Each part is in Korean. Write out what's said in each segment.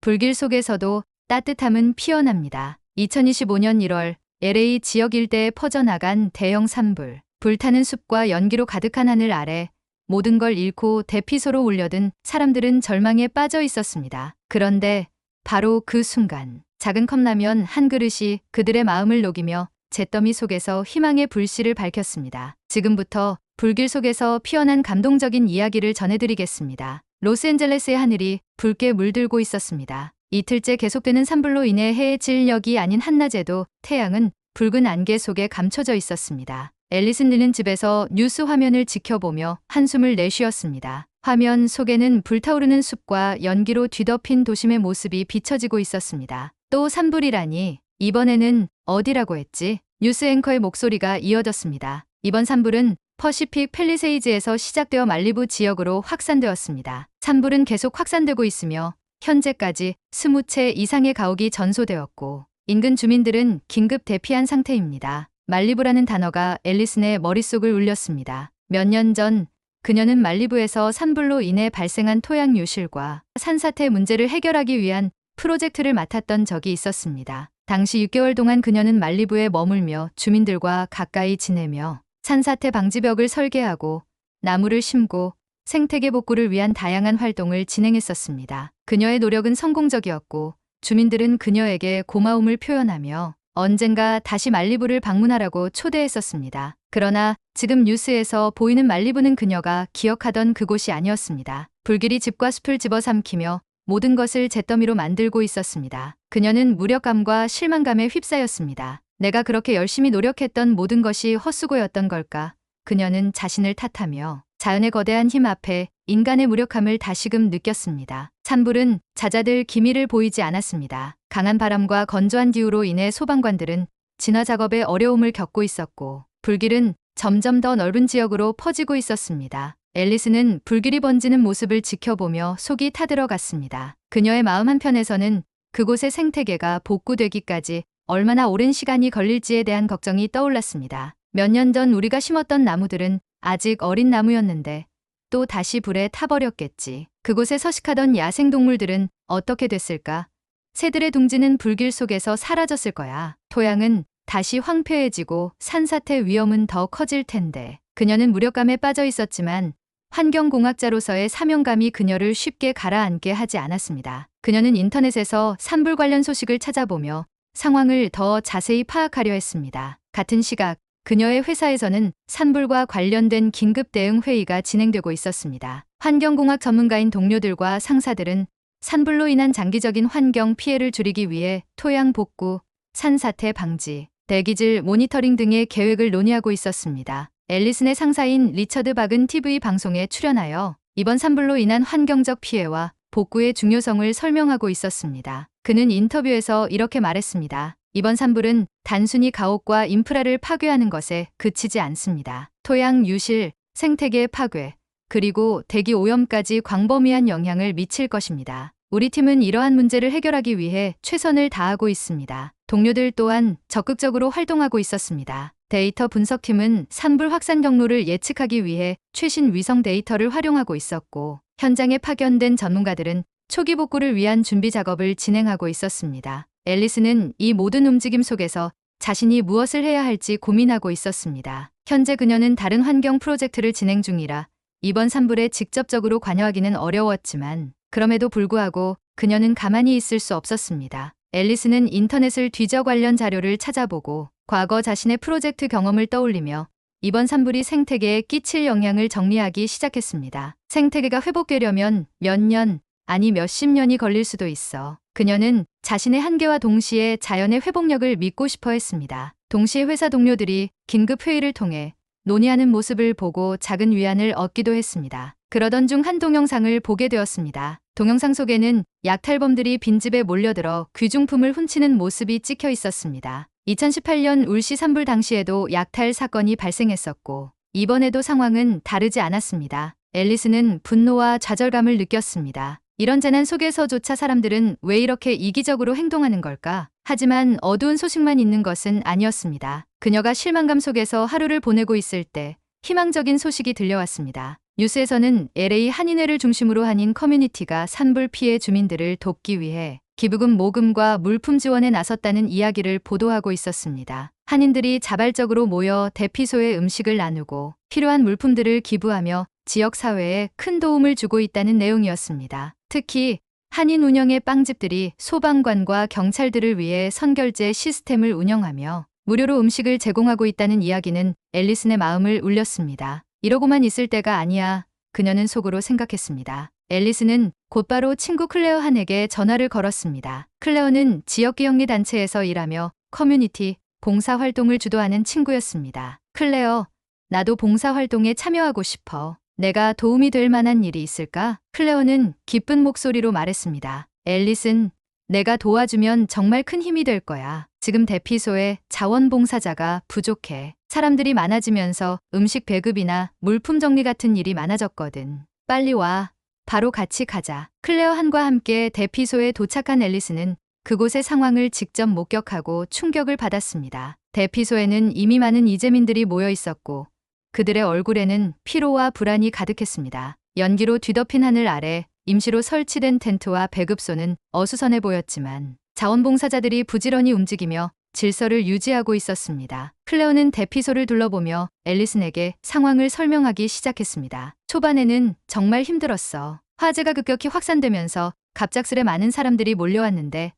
불길 속에서도 따뜻함은 피어납니다. 2025년 1월 LA 지역 일대에 퍼져나간 대형 산불. 불타는 숲과 연기로 가득한 하늘 아래 모든 걸 잃고 대피소로 울려든 사람들은 절망에 빠져 있었습니다. 그런데 바로 그 순간 작은 컵라면 한 그릇이 그들의 마음을 녹이며 잿더미 속에서 희망의 불씨를 밝혔습니다. 지금부터 불길 속에서 피어난 감동적인 이야기를 전해드리겠습니다. 로스앤젤레스의 하늘이 붉게 물들고 있었습니다. 이틀째 계속되는 산불로 인해 해의 진력이 아닌 한낮에도 태양은 붉은 안개 속에 감춰져 있었습니다. 앨리슨리는 집에서 뉴스 화면을 지켜보며 한숨을 내쉬었습니다. 화면 속에는 불타오르는 숲과 연기로 뒤덮인 도심의 모습이 비춰지고 있었습니다. 또 산불이라니, 이번에는 어디라고 했지? 뉴스 앵커의 목소리가 이어졌습니다. 이번 산불은 퍼시픽 팰리세이즈에서 시작되어 말리부 지역으로 확산되었습니다. 산불은 계속 확산되고 있으며 현재까지 20채 이상의 가옥이 전소되었고 인근 주민들은 긴급 대피한 상태입니다. 말리부라는 단어가 앨리슨의 머릿속을 울렸습니다. 몇 년 전 그녀는 말리부에서 산불로 인해 발생한 토양 유실과 산사태 문제를 해결하기 위한 프로젝트를 맡았던 적이 있었습니다. 당시 6개월 동안 그녀는 말리부에 머물며 주민들과 가까이 지내며 산사태 방지벽을 설계하고 나무를 심고 생태계 복구를 위한 다양한 활동을 진행했었습니다. 그녀의 노력은 성공적이었고 주민들은 그녀에게 고마움을 표현하며 언젠가 다시 말리부를 방문하라고 초대했었습니다. 그러나 지금 뉴스에서 보이는 말리부는 그녀가 기억하던 그곳이 아니었습니다. 불길이 집과 숲을 집어삼키며 모든 것을 잿더미로 만들고 있었습니다. 그녀는 무력감과 실망감에 휩싸였습니다. 내가 그렇게 열심히 노력했던 모든 것이 헛수고였던 걸까? 그녀는 자신을 탓하며 자연의 거대한 힘 앞에 인간의 무력함을 다시금 느꼈습니다. 산불은 잦아들 기미를 보이지 않았습니다. 강한 바람과 건조한 기후로 인해 소방관들은 진화 작업에 어려움을 겪고 있었고 불길은 점점 더 넓은 지역으로 퍼지고 있었습니다. 앨리스는 불길이 번지는 모습을 지켜보며 속이 타들어갔습니다. 그녀의 마음 한편에서는 그곳의 생태계가 복구되기까지 얼마나 오랜 시간이 걸릴지에 대한 걱정이 떠올랐습니다. 몇 년 전 우리가 심었던 나무들은 아직 어린 나무였는데 또 다시 불에 타버렸겠지. 그곳에 서식하던 야생동물들은 어떻게 됐을까? 새들의 둥지는 불길 속에서 사라졌을 거야. 토양은 다시 황폐해지고 산사태 위험은 더 커질 텐데. 그녀는 무력감에 빠져 있었지만 환경공학자로서의 사명감이 그녀를 쉽게 가라앉게 하지 않았습니다. 그녀는 인터넷에서 산불 관련 소식을 찾아보며 상황을 더 자세히 파악하려 했습니다. 같은 시각 그녀의 회사에서는 산불과 관련된 긴급 대응 회의가 진행되고 있었습니다. 환경공학 전문가인 동료들과 상사들은 산불로 인한 장기적인 환경 피해를 줄이기 위해 토양 복구, 산사태 방지, 대기질 모니터링 등의 계획을 논의하고 있었습니다. 앨리슨의 상사인 리처드 박은 TV 방송에 출연하여 이번 산불로 인한 환경적 피해와 복구의 중요성을 설명하고 있었습니다. 그는 인터뷰에서 이렇게 말했습니다. 이번 산불은 단순히 가옥과 인프라를 파괴하는 것에 그치지 않습니다. 토양 유실, 생태계 파괴, 그리고 대기 오염까지 광범위한 영향을 미칠 것입니다. 우리 팀은 이러한 문제를 해결하기 위해 최선을 다하고 있습니다. 동료들 또한 적극적으로 활동하고 있었습니다. 데이터 분석팀은 산불 확산 경로를 예측하기 위해 최신 위성 데이터를 활용하고 있었고 현장에 파견된 전문가들은 초기 복구를 위한 준비 작업을 진행하고 있었습니다. 앨리스는 이 모든 움직임 속에서 자신이 무엇을 해야 할지 고민하고 있었습니다. 현재 그녀는 다른 환경 프로젝트를 진행 중이라 이번 산불에 직접적으로 관여하기는 어려웠지만 그럼에도 불구하고 그녀는 가만히 있을 수 없었습니다. 앨리스는 인터넷을 뒤져 관련 자료를 찾아보고 과거 자신의 프로젝트 경험을 떠올리며 이번 산불이 생태계에 끼칠 영향을 정리하기 시작했습니다. 생태계가 회복되려면 몇 년, 아니 몇십 년이 걸릴 수도 있어. 그녀는 자신의 한계와 동시에 자연의 회복력을 믿고 싶어 했습니다. 동시에 회사 동료들이 긴급 회의를 통해 논의하는 모습을 보고 작은 위안을 얻기도 했습니다. 그러던 중 한 동영상을 보게 되었습니다. 동영상 속에는 약탈범들이 빈집에 몰려들어 귀중품을 훔치는 모습이 찍혀 있었습니다. 2018년 울시 산불 당시에도 약탈 사건이 발생했었고 이번에도 상황은 다르지 않았습니다. 앨리스는 분노와 좌절감을 느꼈습니다. 이런 재난 속에서조차 사람들은 왜 이렇게 이기적으로 행동하는 걸까? 하지만 어두운 소식만 있는 것은 아니었습니다. 그녀가 실망감 속에서 하루를 보내고 있을 때 희망적인 소식이 들려왔습니다. 뉴스에서는 LA 한인회를 중심으로 한인 커뮤니티가 산불 피해 주민들을 돕기 위해 기부금 모금과 물품 지원에 나섰다는 이야기를 보도하고 있었습니다. 한인들이 자발적으로 모여 대피소에 음식을 나누고 필요한 물품들을 기부하며 지역 사회에 큰 도움을 주고 있다는 내용이었습니다. 특히 한인 운영의 빵집들이 소방관과 경찰들을 위해 선결제 시스템을 운영하며 무료로 음식을 제공하고 있다는 이야기는 앨리슨의 마음을 울렸습니다. 이러고만 있을 때가 아니야. 그녀는 속으로 생각했습니다. 앨리슨은 곧바로 친구 클레어 한에게 전화를 걸었습니다. 클레어는 지역기영리 단체에서 일하며 커뮤니티 봉사활동을 주도하는 친구였습니다. 클레어, 나도 봉사활동에 참여하고 싶어. 내가 도움이 될 만한 일이 있을까? 클레어는 기쁜 목소리로 말했습니다. 앨리슨, 내가 도와주면 정말 큰 힘이 될 거야. 지금 대피소에 자원봉사자가 부족해. 사람들이 많아지면서 음식 배급이나 물품 정리 같은 일이 많아졌거든. 빨리 와. 바로 같이 가자. 클레어 한과 함께 대피소에 도착한 앨리슨은 그곳의 상황을 직접 목격하고 충격을 받았습니다. 대피소에는 이미 많은 이재민들이 모여 있었고 그들의 얼굴에는 피로와 불안이 가득했습니다. 연기로 뒤덮인 하늘 아래 임시로 설치된 텐트와 배급소는 어수선해 보였지만 자원봉사자들이 부지런히 움직이며 질서를 유지하고 있었습니다. 클레어는 대피소를 둘러보며 앨리슨에게 상황을 설명하기 시작했습니다. 초반에는 정말 힘들었어. 화재가 급격히 확산되면서 갑작스레 많은 사람들이 몰려왔는데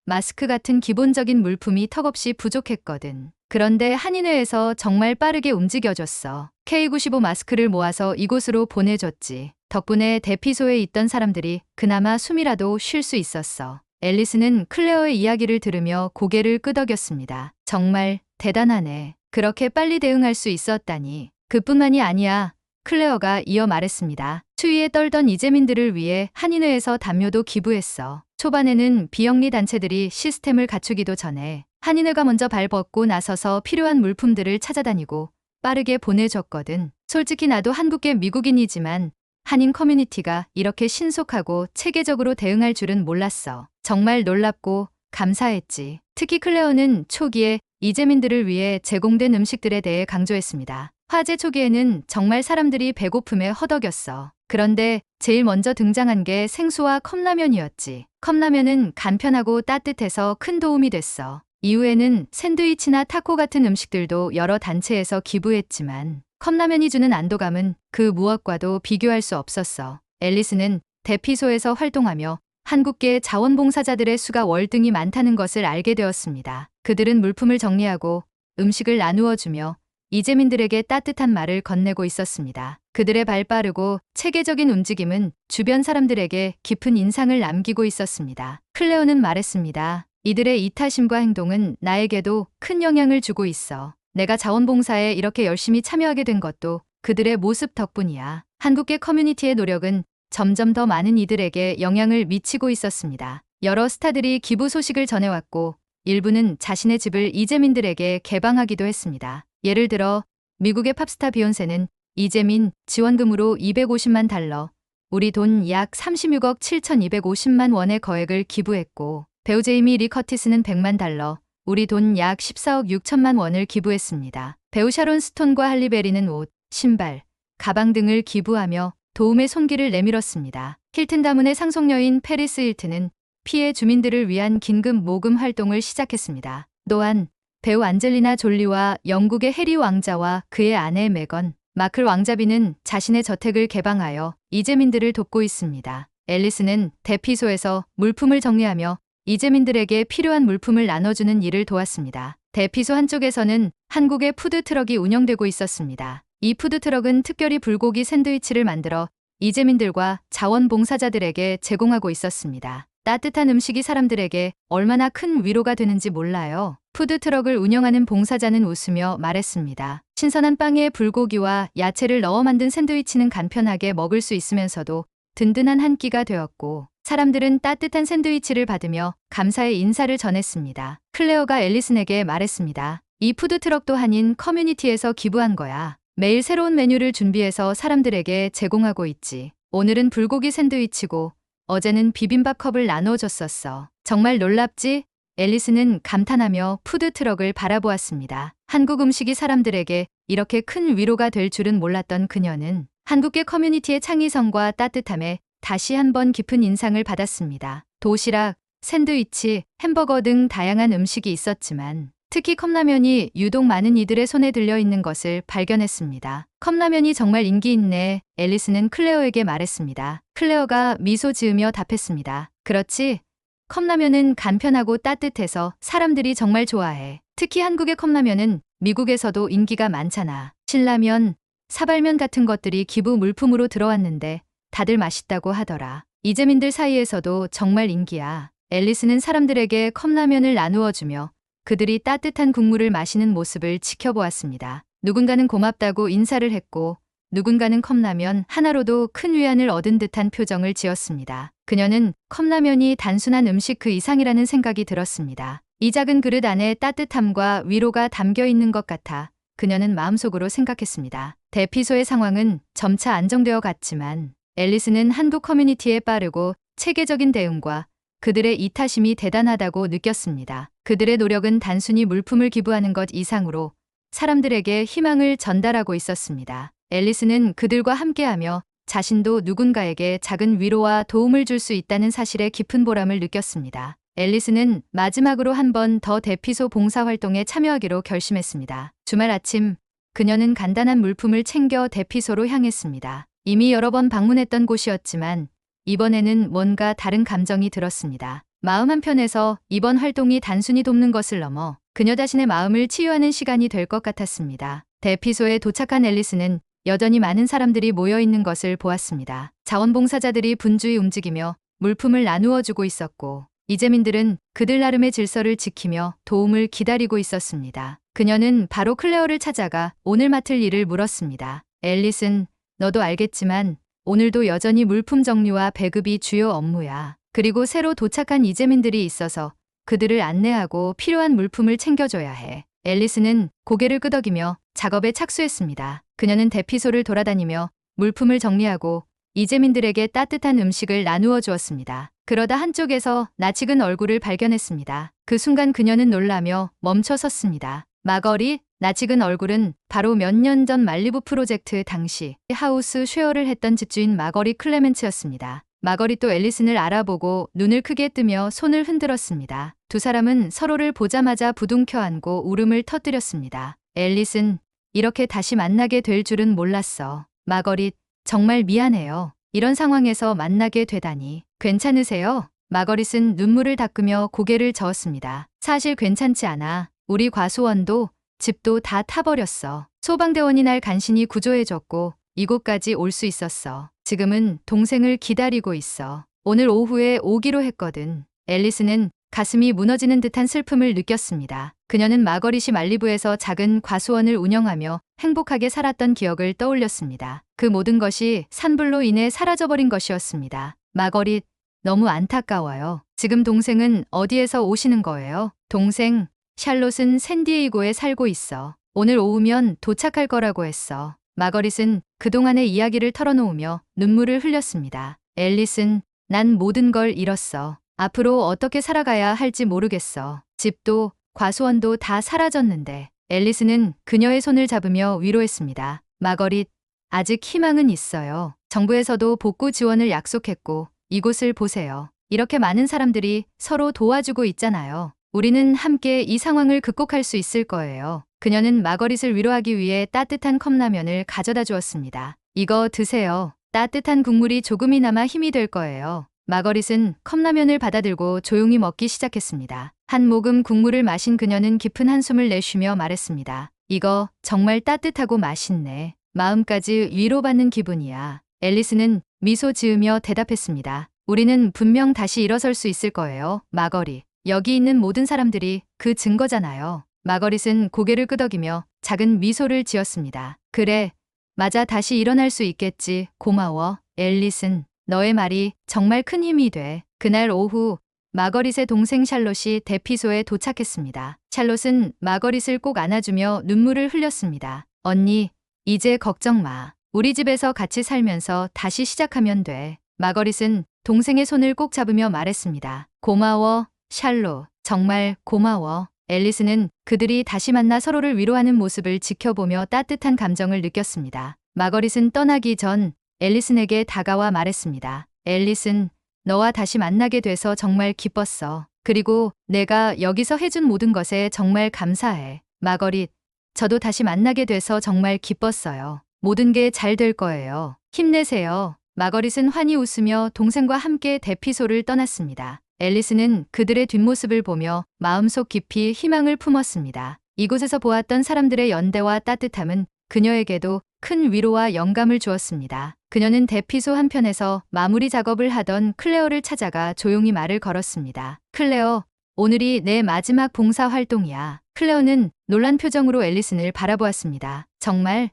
마스크 같은 기본적인 물품이 턱없이 부족했거든. 그런데 한인회에서 정말 빠르게 움직여줬어. K95 마스크를 모아서 이곳으로 보내줬지. 덕분에 대피소에 있던 사람들이 그나마 숨이라도 쉴 수 있었어. 앨리슨은 클레어의 이야기를 들으며 고개를 끄덕였습니다. 정말 대단하네. 그렇게 빨리 대응할 수 있었다니. 그뿐만이 아니야. 클레어가 이어 말했습니다. 추위에 떨던 이재민들을 위해 한인회에서 담요도 기부했어. 초반에는 비영리 단체들이 시스템을 갖추기도 전에 한인회가 먼저 발벗고 나서서 필요한 물품들을 찾아다니고 빠르게 보내줬거든. 솔직히 나도 한국계 미국인이지만 한인 커뮤니티가 이렇게 신속하고 체계적으로 대응할 줄은 몰랐어. 정말 놀랍고 감사했지. 특히 클레어는 초기에 이재민들을 위해 제공된 음식들에 대해 강조했습니다. 화재 초기에는 정말 사람들이 배고픔에 허덕였어. 그런데 제일 먼저 등장한 게 생수와 컵라면이었지. 컵라면은 간편하고 따뜻해서 큰 도움이 됐어. 이후에는 샌드위치나 타코 같은 음식들도 여러 단체에서 기부했지만 컵라면이 주는 안도감은 그 무엇과도 비교할 수 없었어. 앨리슨은 대피소에서 활동하며 한국계 자원봉사자들의 수가 월등히 많다는 것을 알게 되었습니다. 그들은 물품을 정리하고 음식을 나누어 주며 이재민들에게 따뜻한 말을 건네고 있었습니다. 그들의 발빠르고 체계적인 움직임은 주변 사람들에게 깊은 인상을 남기고 있었습니다. 클레어는 말했습니다. 이들의 이타심과 행동은 나에게도 큰 영향을 주고 있어. 내가 자원봉사에 이렇게 열심히 참여하게 된 것도 그들의 모습 덕분이야. 한국계 커뮤니티의 노력은 점점 더 많은 이들에게 영향을 미치고 있었습니다. 여러 스타들이 기부 소식을 전해왔고 일부는 자신의 집을 이재민들에게 개방하기도 했습니다. 예를 들어 미국의 팝스타 비욘세는 이재민 지원금으로 250만 달러, 우리 돈 약 36억 7,250만 원의 거액을 기부했고 배우 제이미 리 커티스는 100만 달러, 우리 돈 약 14억 6천만 원을 기부했습니다. 배우 샤론 스톤과 할리 베리는 옷, 신발, 가방 등을 기부하며 도움의 손길을 내밀었습니다. 힐튼 가문의 상속녀인 페리스 힐튼은 피해 주민들을 위한 긴급 모금 활동을 시작했습니다. 또한 배우 안젤리나 졸리와 영국의 해리 왕자와 그의 아내 메건, 마클 왕자비는 자신의 저택을 개방하여 이재민들을 돕고 있습니다. 앨리슨은 대피소에서 물품을 정리하며 이재민들에게 필요한 물품을 나눠주는 일을 도왔습니다. 대피소 한쪽에서는 한국의 푸드트럭이 운영되고 있었습니다. 이 푸드트럭은 특별히 불고기 샌드위치를 만들어 이재민들과 자원봉사자들에게 제공하고 있었습니다. 따뜻한 음식이 사람들에게 얼마나 큰 위로가 되는지 몰라요. 푸드트럭을 운영하는 봉사자는 웃으며 말했습니다. 신선한 빵에 불고기와 야채를 넣어 만든 샌드위치는 간편하게 먹을 수 있으면서도 든든한 한 끼가 되었고 사람들은 따뜻한 샌드위치를 받으며 감사의 인사를 전했습니다. 클레어가 앨리슨에게 말했습니다. 이 푸드트럭도 한인 커뮤니티에서 기부한 거야. 매일 새로운 메뉴를 준비해서 사람들에게 제공하고 있지. 오늘은 불고기 샌드위치고 어제는 비빔밥 컵을 나눠줬었어. 정말 놀랍지? 앨리슨은 감탄하며 푸드트럭을 바라보았습니다. 한국 음식이 사람들에게 이렇게 큰 위로가 될 줄은 몰랐던 그녀는 한국계 커뮤니티의 창의성과 따뜻함에 다시 한번 깊은 인상을 받았습니다. 도시락, 샌드위치, 햄버거 등 다양한 음식이 있었지만 특히 컵라면이 유독 많은 이들의 손에 들려 있는 것을 발견했습니다. 컵라면이 정말 인기 있네. 앨리스는 클레어에게 말했습니다. 클레어가 미소 지으며 답했습니다. 그렇지. 컵라면은 간편하고 따뜻해서 사람들이 정말 좋아해. 특히 한국의 컵라면은 미국에서도 인기가 많잖아. 신라면, 사발면 같은 것들이 기부 물품으로 들어왔는데 다들 맛있다고 하더라. 이재민들 사이에서도 정말 인기야. 앨리스는 사람들에게 컵라면을 나누어 주며 그들이 따뜻한 국물을 마시는 모습을 지켜보았습니다. 누군가는 고맙다고 인사를 했고 누군가는 컵라면 하나로도 큰 위안을 얻은 듯한 표정을 지었습니다. 그녀는 컵라면이 단순한 음식 그 이상이라는 생각이 들었습니다. 이 작은 그릇 안에 따뜻함과 위로가 담겨 있는 것 같아 그녀는 마음속으로 생각했습니다. 대피소의 상황은 점차 안정되어 갔지만 앨리스는 한국 커뮤니티의 빠르고 체계적인 대응과 그들의 이타심이 대단하다고 느꼈습니다. 그들의 노력은 단순히 물품을 기부하는 것 이상으로 사람들에게 희망을 전달하고 있었습니다. 앨리스는 그들과 함께하며 자신도 누군가에게 작은 위로와 도움을 줄 수 있다는 사실에 깊은 보람을 느꼈습니다. 앨리스는 마지막으로 한 번 더 대피소 봉사활동에 참여하기로 결심했습니다. 주말 아침, 그녀는 간단한 물품을 챙겨 대피소로 향했습니다. 이미 여러 번 방문했던 곳이었지만 이번에는 뭔가 다른 감정이 들었습니다. 마음 한편에서 이번 활동이 단순히 돕는 것을 넘어 그녀 자신의 마음을 치유하는 시간이 될 것 같았습니다. 대피소에 도착한 앨리스는 여전히 많은 사람들이 모여 있는 것을 보았습니다. 자원봉사자들이 분주히 움직이며 물품을 나누어 주고 있었고 이재민들은 그들 나름의 질서를 지키며 도움을 기다리고 있었습니다. 그녀는 바로 클레어를 찾아가 오늘 맡을 일을 물었습니다. 앨리슨, 너도 알겠지만 오늘도 여전히 물품 정리와 배급이 주요 업무야. 그리고 새로 도착한 이재민들이 있어서 그들을 안내하고 필요한 물품을 챙겨줘야 해. 앨리스는 고개를 끄덕이며 작업에 착수했습니다. 그녀는 대피소를 돌아다니며 물품을 정리하고 이재민들에게 따뜻한 음식을 나누어 주었습니다. 그러다 한쪽에서 낯익은 얼굴을 발견했습니다. 그 순간 그녀는 놀라며 멈춰 섰습니다. 마거릿, 낯익은 얼굴은 바로 몇 년 전 말리부 프로젝트 당시 하우스 쉐어를 했던 집주인 마거릿 클레멘츠였습니다. 마거릿도 앨리슨을 알아보고 눈을 크게 뜨며 손을 흔들었습니다. 두 사람은 서로를 보자마자 부둥켜 안고 울음을 터뜨렸습니다. 앨리슨, 이렇게 다시 만나게 될 줄은 몰랐어. 마거릿, 정말 미안해요. 이런 상황에서 만나게 되다니. 괜찮으세요? 마거릿은 눈물을 닦으며 고개를 저었습니다. 사실 괜찮지 않아. 우리 과수원도 집도 다 타버렸어. 소방대원이 날 간신히 구조해줬고 이곳까지 올 수 있었어. 지금은 동생을 기다리고 있어. 오늘 오후에 오기로 했거든. 앨리스는 가슴이 무너지는 듯한 슬픔을 느꼈습니다. 그녀는 마거릿이 말리부에서 작은 과수원을 운영하며 행복하게 살았던 기억을 떠올렸습니다. 그 모든 것이 산불로 인해 사라져버린 것이었습니다. 마거릿, 너무 안타까워요. 지금 동생은 어디에서 오시는 거예요? 동생, 샬롯은 샌디에이고에 살고 있어. 오늘 오후면 도착할 거라고 했어. 마거릿은 그동안의 이야기를 털어놓으며 눈물을 흘렸습니다. 앨리슨, 난 모든 걸 잃었어. 앞으로 어떻게 살아가야 할지 모르겠어. 집도 과수원도 다 사라졌는데. 앨리스는 그녀의 손을 잡으며 위로했습니다. 마거릿, 아직 희망은 있어요. 정부에서도 복구 지원을 약속했고 이곳을 보세요. 이렇게 많은 사람들이 서로 도와주고 있잖아요. 우리는 함께 이 상황을 극복할 수 있을 거예요. 그녀는 마거릿을 위로하기 위해 따뜻한 컵라면을 가져다 주었습니다. 이거 드세요. 따뜻한 국물이 조금이나마 힘이 될 거예요. 마거릿은 컵라면을 받아들고 조용히 먹기 시작했습니다. 한 모금 국물을 마신 그녀는 깊은 한숨을 내쉬며 말했습니다. 이거 정말 따뜻하고 맛있네. 마음까지 위로받는 기분이야. 앨리스는 미소 지으며 대답했습니다. 우리는 분명 다시 일어설 수 있을 거예요, 마거릿. 여기 있는 모든 사람들이 그 증거잖아요. 마거릿은 고개를 끄덕이며 작은 미소를 지었습니다. 그래, 맞아, 다시 일어날 수 있겠지. 고마워, 앨리슨. 너의 말이 정말 큰 힘이 돼. 그날 오후 마거릿의 동생 샬롯이 대피소에 도착했습니다. 샬롯은 마거릿을 꼭 안아주며 눈물을 흘렸습니다. 언니, 이제 걱정 마. 우리 집에서 같이 살면서 다시 시작하면 돼. 마거릿은 동생의 손을 꼭 잡으며 말했습니다. 고마워, 샬롯. 정말 고마워. 앨리스는 그들이 다시 만나 서로를 위로하는 모습을 지켜보며 따뜻한 감정을 느꼈습니다. 마거릿은 떠나기 전 앨리슨에게 다가와 말했습니다. 앨리슨, 너와 다시 만나게 돼서 정말 기뻤어. 그리고 내가 여기서 해준 모든 것에 정말 감사해. 마거릿, 저도 다시 만나게 돼서 정말 기뻤어요. 모든 게 잘 될 거예요. 힘내세요. 마거릿은 환히 웃으며 동생과 함께 대피소를 떠났습니다. 앨리슨은 그들의 뒷모습을 보며 마음속 깊이 희망을 품었습니다. 이곳에서 보았던 사람들의 연대와 따뜻함은 그녀에게도 큰 위로와 영감을 주었습니다. 그녀는 대피소 한편에서 마무리 작업을 하던 클레어를 찾아가 조용히 말을 걸었습니다. 클레어, 오늘이 내 마지막 봉사 활동이야. 클레어는 놀란 표정으로 앨리슨을 바라보았습니다. 정말?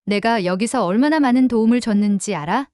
내가 여기서 얼마나 많은 도움을 줬는지 알아?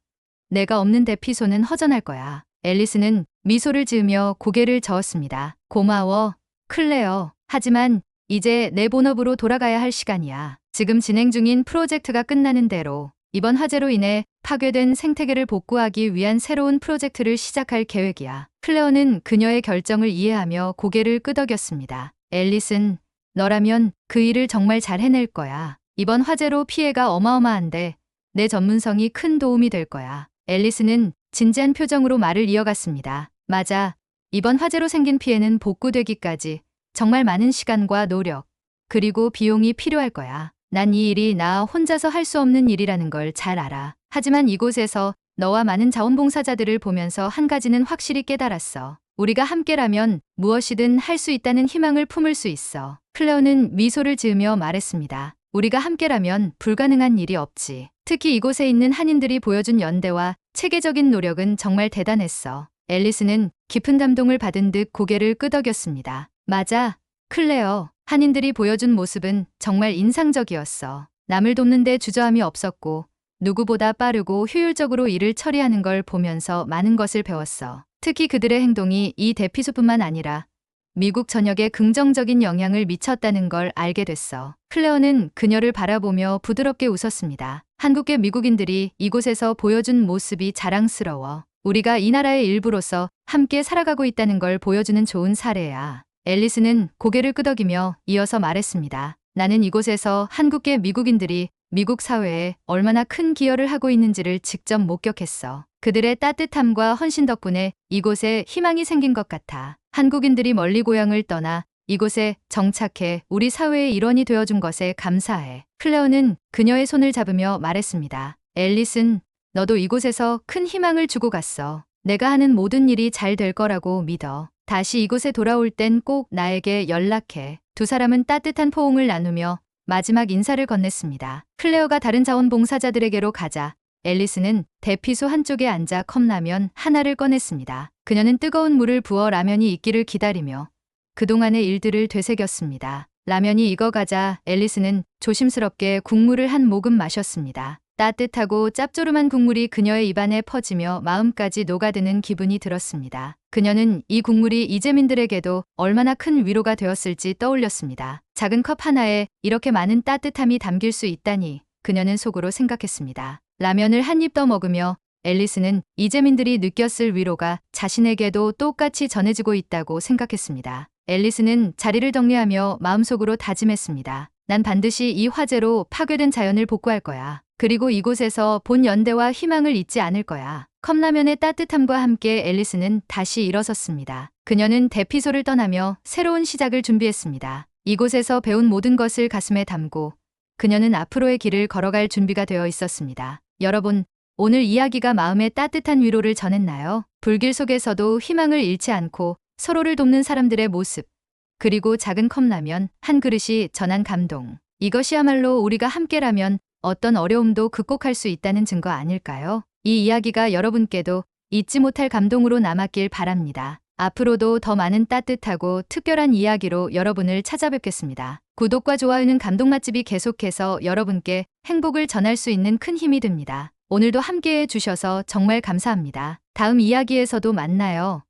내가 없는 대피소는 허전할 거야. 앨리슨은 미소를 지으며 고개를 저었습니다. 고마워, 클레어. 하지만 이제 내 본업으로 돌아가야 할 시간이야. 지금 진행 중인 프로젝트가 끝나는 대로 이번 화재로 인해 파괴된 생태계를 복구하기 위한 새로운 프로젝트를 시작할 계획이야. 클레어는 그녀의 결정을 이해하며 고개를 끄덕였습니다. 앨리슨, 너라면 그 일을 정말 잘 해낼 거야. 이번 화재로 피해가 어마어마한데 내 전문성이 큰 도움이 될 거야. 앨리슨은 진지한 표정으로 말을 이어갔습니다. 맞아. 이번 화재로 생긴 피해는 복구되기까지 정말 많은 시간과 노력, 그리고 비용이 필요할 거야. 난 이 일이 나 혼자서 할 수 없는 일이라는 걸 잘 알아. 하지만 이곳에서 너와 많은 자원봉사자들을 보면서 한 가지는 확실히 깨달았어. 우리가 함께라면 무엇이든 할 수 있다는 희망을 품을 수 있어. 클레어는 미소를 지으며 말했습니다. 우리가 함께라면 불가능한 일이 없지. 특히 이곳에 있는 한인들이 보여준 연대와 체계적인 노력은 정말 대단했어. 앨리슨은 깊은 감동을 받은 듯 고개를 끄덕였습니다. 맞아, 클레어. 한인들이 보여준 모습은 정말 인상적이었어. 남을 돕는 데 주저함이 없었고 누구보다 빠르고 효율적으로 일을 처리하는 걸 보면서 많은 것을 배웠어. 특히 그들의 행동이 이 대피소뿐만 아니라 미국 전역에 긍정적인 영향을 미쳤다는 걸 알게 됐어. 클레어는 그녀를 바라보며 부드럽게 웃었습니다. 한국계 미국인들이 이곳에서 보여준 모습이 자랑스러워. 우리가 이 나라의 일부로서 함께 살아가고 있다는 걸 보여주는 좋은 사례야. 앨리슨은 고개를 끄덕이며 이어서 말했습니다. 나는 이곳에서 한국계 미국인들이 미국 사회에 얼마나 큰 기여를 하고 있는지를 직접 목격했어. 그들의 따뜻함과 헌신 덕분에 이곳에 희망이 생긴 것 같아. 한국인들이 멀리 고향을 떠나 이곳에 정착해 우리 사회의 일원이 되어준 것에 감사해. 클레어는 그녀의 손을 잡으며 말했습니다. 앨리슨, 너도 이곳에서 큰 희망을 주고 갔어. 내가 하는 모든 일이 잘 될 거라고 믿어. 다시 이곳에 돌아올 땐 꼭 나에게 연락해. 두 사람은 따뜻한 포옹을 나누며 마지막 인사를 건넸습니다. 클레어가 다른 자원봉사자들에게로 가자 앨리슨은 대피소 한쪽에 앉아 컵라면 하나를 꺼냈습니다. 그녀는 뜨거운 물을 부어 라면이 익기를 기다리며 그동안의 일들을 되새겼습니다. 라면이 익어가자 앨리슨은 조심스럽게 국물을 한 모금 마셨습니다. 따뜻하고 짭조름한 국물이 그녀의 입안에 퍼지며 마음까지 녹아드는 기분이 들었습니다. 그녀는 이 국물이 이재민들에게도 얼마나 큰 위로가 되었을지 떠올렸습니다. 작은 컵 하나에 이렇게 많은 따뜻함이 담길 수 있다니 그녀는 속으로 생각했습니다. 라면을 한 입 더 먹으며 앨리슨은 이재민들이 느꼈을 위로가 자신에게도 똑같이 전해지고 있다고 생각했습니다. 앨리슨은 자리를 정리하며 마음속으로 다짐했습니다. 난 반드시 이 화재로 파괴된 자연을 복구할 거야. 그리고 이곳에서 본 연대와 희망을 잊지 않을 거야. 컵라면의 따뜻함과 함께 앨리슨은 다시 일어섰습니다. 그녀는 대피소를 떠나며 새로운 시작을 준비했습니다. 이곳에서 배운 모든 것을 가슴에 담고 그녀는 앞으로의 길을 걸어갈 준비가 되어 있었습니다. 여러분, 오늘 이야기가 마음에 따뜻한 위로를 전했나요? 불길 속에서도 희망을 잃지 않고 서로를 돕는 사람들의 모습, 그리고 작은 컵라면 한 그릇이 전한 감동. 이것이야말로 우리가 함께라면 어떤 어려움도 극복할 수 있다는 증거 아닐까요? 이 이야기가 여러분께도 잊지 못할 감동으로 남았길 바랍니다. 앞으로도 더 많은 따뜻하고 특별한 이야기로 여러분을 찾아뵙겠습니다. 구독과 좋아요는 감동 맛집이 계속해서 여러분께 행복을 전할 수 있는 큰 힘이 됩니다. 오늘도 함께해 주셔서 정말 감사합니다. 다음 이야기에서도 만나요.